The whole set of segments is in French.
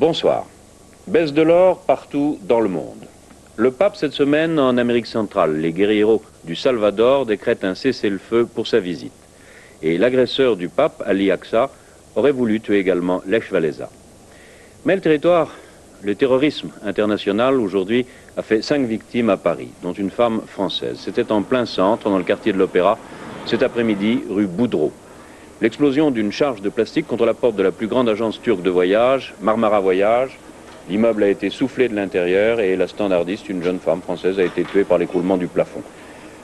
Bonsoir. Baisse de l'or partout dans le monde. Le pape cette semaine en Amérique centrale. Les guérilleros du Salvador décrètent un cessez-le-feu pour sa visite. Et l'agresseur du pape, Ali Aqsa, aurait voulu tuer également Lech Walesa. Mais le terrorisme international aujourd'hui a fait 5 victimes à Paris, dont une femme française. C'était en plein centre, dans le quartier de l'Opéra, cet après-midi, rue Boudreau. L'explosion d'une charge de plastique contre la porte de la plus grande agence turque de voyage, Marmara Voyage. L'immeuble a été soufflé de l'intérieur et la standardiste, une jeune femme française, a été tuée par l'écroulement du plafond.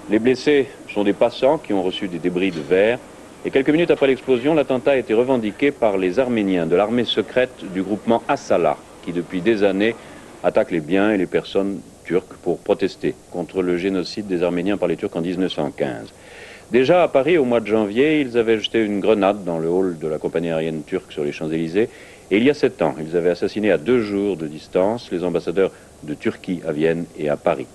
Les blessés sont des passants qui ont reçu des débris de verre. Et quelques minutes après l'explosion, l'attentat a été revendiqué par les Arméniens de l'armée secrète du groupement Assalah, qui depuis des années attaque les biens et les personnes turques pour protester contre le génocide des Arméniens par les Turcs en 1915. Déjà à Paris, au mois de janvier, ils avaient jeté une grenade dans le hall de la compagnie aérienne turque sur les Champs-Élysées. Et il y a 7 ans, ils avaient assassiné à 2 jours de distance les ambassadeurs de Turquie à Vienne et à Paris.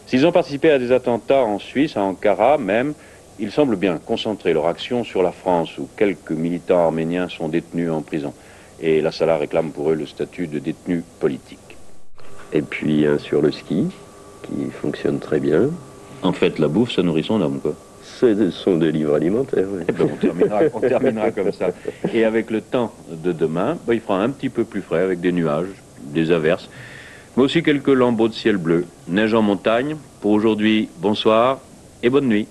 S'ils ont participé à des attentats en Suisse, à Ankara même, ils semblent bien concentrer leur action sur la France, où quelques militants arméniens sont détenus en prison. Et la Salah réclame pour eux le statut de détenu politique. Et puis sur le ski, qui fonctionne très bien. En fait, la bouffe, ça nourrit son homme, quoi. Ce sont des livres alimentaires, oui. Et ben on terminera comme ça. Et avec le temps de demain, il fera un petit peu plus frais, avec des nuages, des averses, mais aussi quelques lambeaux de ciel bleu. Neige en montagne. Pour aujourd'hui, bonsoir et bonne nuit.